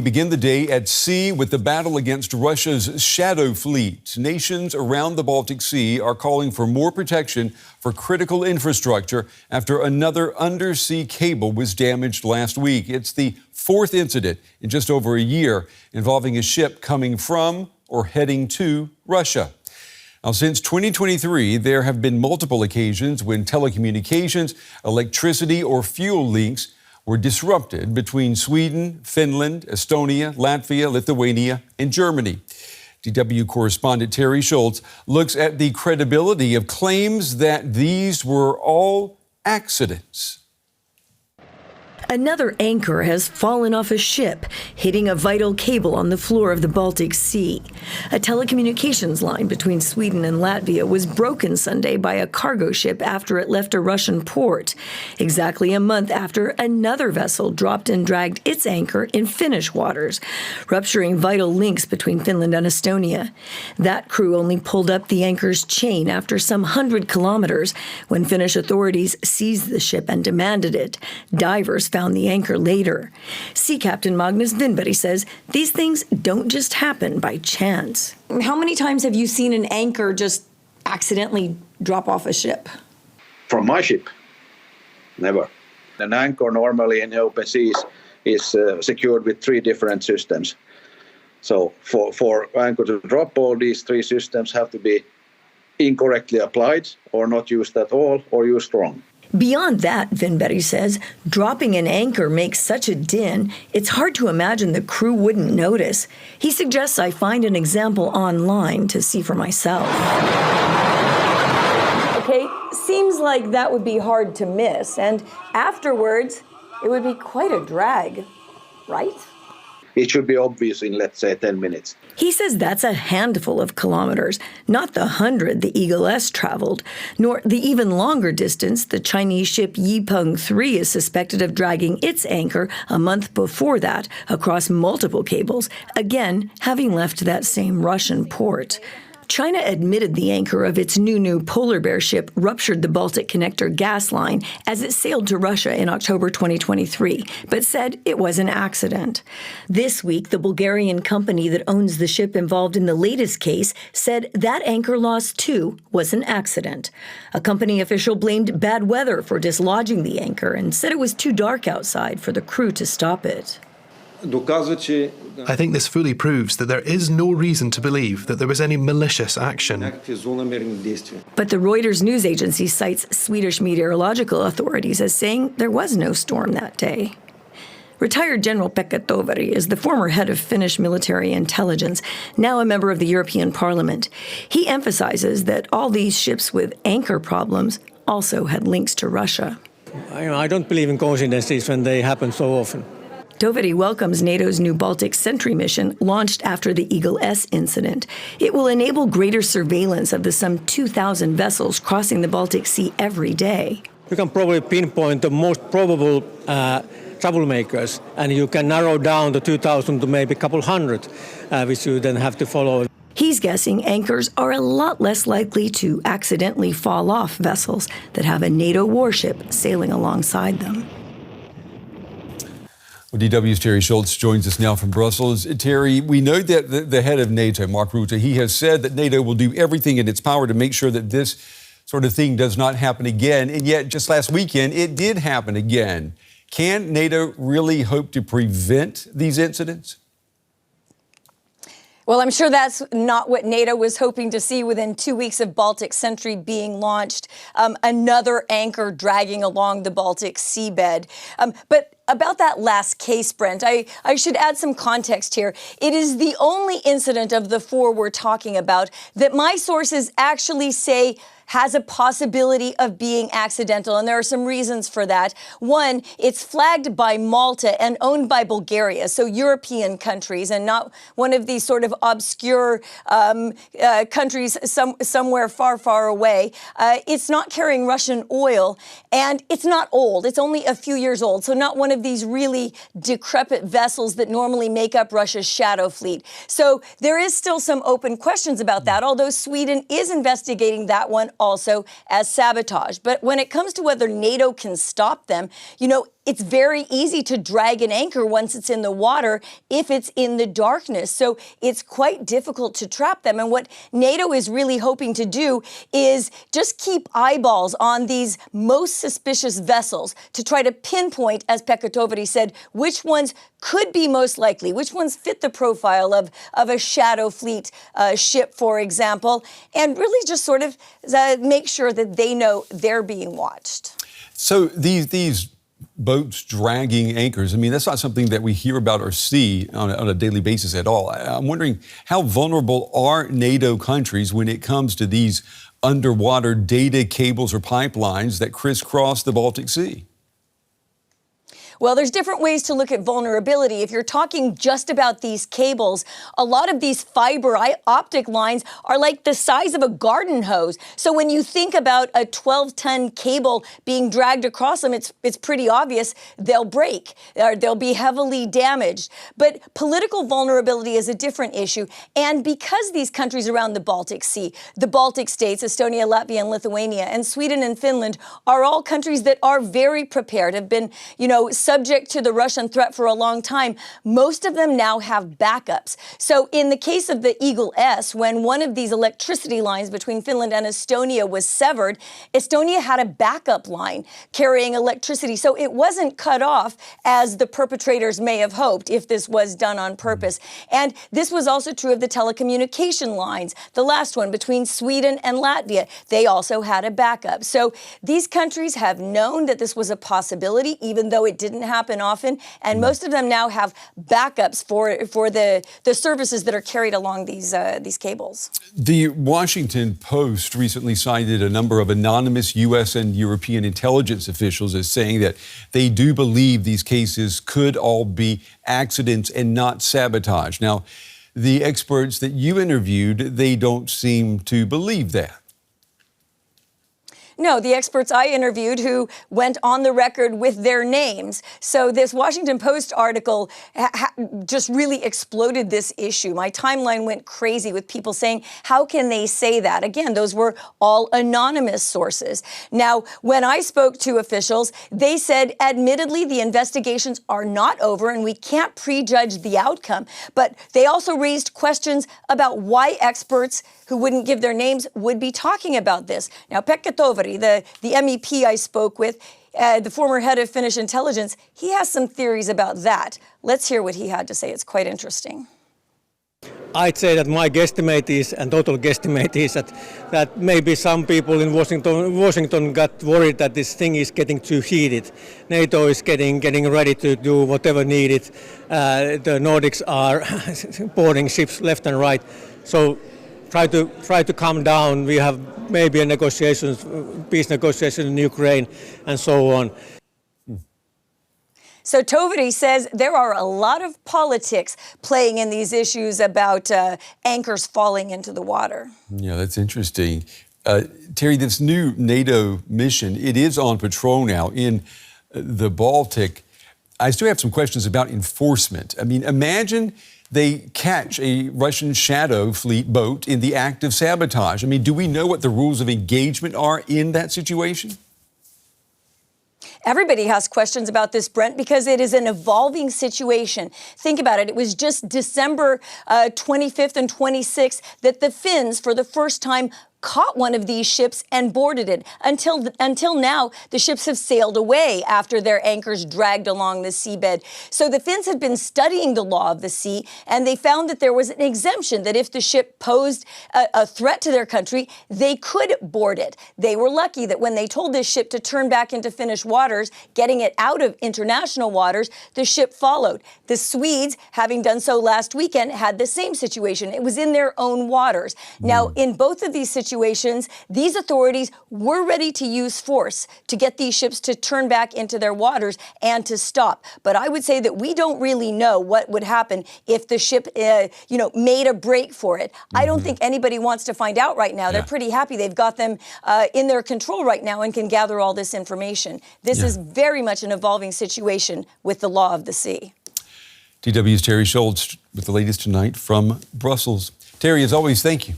We begin the day at sea with the battle against Russia's shadow fleet. Nations around the Baltic Sea are calling for more protection for critical infrastructure after another undersea cable was damaged last week. It's the fourth incident in just over a year involving a ship coming from or heading to Russia. Now, since 2023, there have been multiple occasions when telecommunications, electricity, or fuel links were disrupted between Sweden, Finland, Estonia, Latvia, Lithuania, and Germany. DW correspondent Teri Schultz looks at the credibility of claims that these were all accidents. Another anchor has fallen off a ship, hitting a vital cable on the floor of the Baltic Sea. A telecommunications line between Sweden and Latvia was broken Sunday by a cargo ship after it left a Russian port. Exactly a month after another vessel dropped and dragged its anchor in Finnish waters, rupturing vital links between Finland and Estonia. That crew only pulled up the anchor's chain after some 100 kilometers when Finnish authorities seized the ship and demanded it. Divers found the anchor later. Sea Captain Magnus Vinberg says these things don't just happen by chance. How many times have you seen an anchor just accidentally drop off a ship? From my ship? Never. An anchor normally in the open seas is secured with 3 different systems. So for anchor to drop, all these 3 systems have to be incorrectly applied or not used at all or used wrong. Beyond that, Vinberg says, dropping an anchor makes such a din, it's hard to imagine the crew wouldn't notice. He suggests I find an example online to see for myself. Okay, seems like that would be hard to miss, and afterwards, it would be quite a drag, right? It should be obvious in, let's say, 10 minutes. He says that's a handful of kilometers, not the 100 the Eagle S traveled, nor the even longer distance the Chinese ship Yipeng 3 is suspected of dragging its anchor a month before that across multiple cables, again having left that same Russian port. China admitted the anchor of its new polar bear ship ruptured the Baltic Connector gas line as it sailed to Russia in October 2023, but said it was an accident. This week, the Bulgarian company that owns the ship involved in the latest case said that anchor loss, too, was an accident. A company official blamed bad weather for dislodging the anchor and said it was too dark outside for the crew to stop it. I think this fully proves that there is no reason to believe that there was any malicious action. But the Reuters news agency cites Swedish meteorological authorities as saying there was no storm that day. Retired General Pekka Toveri is the former head of Finnish military intelligence, now a member of the European Parliament. He emphasizes that all these ships with anchor problems also had links to Russia. I don't believe in coincidences when they happen so often. Toveri welcomes NATO's new Baltic Sentry mission launched after the Eagle S incident. It will enable greater surveillance of the some 2,000 vessels crossing the Baltic Sea every day. You can probably pinpoint the most probable troublemakers, and you can narrow down the 2,000 to maybe a couple hundred, which you then have to follow. He's guessing anchors are a lot less likely to accidentally fall off vessels that have a NATO warship sailing alongside them. Well, DW's Teri Schultz joins us now from Brussels. Teri, we know that the head of NATO, Mark Rutte, he has said that NATO will do everything in its power to make sure that this sort of thing does not happen again. And yet, just last weekend, it did happen again. Can NATO really hope to prevent these incidents? Well, I'm sure that's not what NATO was hoping to see within 2 weeks of Baltic Sentry being launched. Another anchor dragging along the Baltic seabed. But about that last case, Brent, I should add some context here. It is the only incident of the 4 we're talking about that my sources actually say has a possibility of being accidental, and there are some reasons for that. One, it's flagged by Malta and owned by Bulgaria, so European countries, and not one of these sort of obscure countries somewhere far, far away. It's not carrying Russian oil, and it's not old. It's only a few years old, so not one of these really decrepit vessels that normally make up Russia's shadow fleet. So there is still some open questions about that, although Sweden is investigating that one also as sabotage. But when it comes to whether NATO can stop them, you know, it's very easy to drag an anchor once it's in the water if it's in the darkness. So it's quite difficult to trap them. And what NATO is really hoping to do is just keep eyeballs on these most suspicious vessels to try to pinpoint, as Pekka Toveri said, which ones could be most likely, which ones fit the profile of a shadow fleet ship, for example, and really just sort of make sure that they know they're being watched. So these boats dragging anchors, I mean, that's not something that we hear about or see on a daily basis at all. I'm wondering, how vulnerable are NATO countries when it comes to these underwater data cables or pipelines that crisscross the Baltic Sea? Well, there's different ways to look at vulnerability. If you're talking just about these cables, a lot of these fiber optic lines are like the size of a garden hose. So when you think about a 12-ton cable being dragged across them, it's pretty obvious they'll break or they'll be heavily damaged. But political vulnerability is a different issue. And because these countries around the Baltic Sea, the Baltic states, Estonia, Latvia, and Lithuania, and Sweden and Finland are all countries that are very prepared, have been, subject to the Russian threat for a long time, most of them now have backups. So in the case of the Eagle S, when one of these electricity lines between Finland and Estonia was severed, Estonia had a backup line carrying electricity. So it wasn't cut off as the perpetrators may have hoped if this was done on purpose. And this was also true of the telecommunication lines. The last one between Sweden and Latvia, they also had a backup. So these countries have known that this was a possibility, even though it didn't happen often, and most of them now have backups for the services that are carried along these cables. The Washington Post recently cited a number of anonymous U.S. and European intelligence officials as saying that they do believe these cases could all be accidents and not sabotage. Now, the experts that you interviewed, they don't seem to believe that. No, the experts I interviewed who went on the record with their names. So this Washington Post article just really exploded this issue. My timeline went crazy with people saying, how can they say that? Again, those were all anonymous sources. Now, when I spoke to officials, they said, admittedly, the investigations are not over and we can't prejudge the outcome. But they also raised questions about why experts who wouldn't give their names would be talking about this. Now, Pekka Toveri, the MEP I spoke with, the former head of Finnish intelligence, he has some theories about that. Let's hear what he had to say. It's quite interesting. I'd say that my guesstimate is, and total guesstimate is, that maybe some people in Washington got worried that this thing is getting too heated. NATO is getting ready to do whatever needed. The Nordics are boarding ships left and right. So try to calm down. We have maybe peace negotiations in Ukraine, and so on. So Toveri says there are a lot of politics playing in these issues about anchors falling into the water. Yeah, that's interesting. Teri, this new NATO mission, it is on patrol now in the Baltic. I still have some questions about enforcement. I mean, imagine they catch a Russian shadow fleet boat in the act of sabotage. I mean, do we know what the rules of engagement are in that situation? Everybody has questions about this, Brent, because it is an evolving situation. Think about it. It was just December 25th and 26th that the Finns, for the first time, caught one of these ships and boarded it. Until now, the ships have sailed away after their anchors dragged along the seabed. So the Finns had been studying the law of the sea, and they found that there was an exemption that if the ship posed a threat to their country, they could board it. They were lucky that when they told this ship to turn back into Finnish waters, getting it out of international waters, the ship followed. The Swedes, having done so last weekend, had the same situation. It was in their own waters. Now, in both of these situations, these authorities were ready to use force to get these ships to turn back into their waters and to stop. But I would say that we don't really know what would happen if the ship, made a break for it. I don't think anybody wants to find out right now. They're pretty happy they've got them in their control right now and can gather all this information. This is very much an evolving situation with the law of the sea. DW's Teri Schultz with the latest tonight from Brussels. Teri, as always, thank you.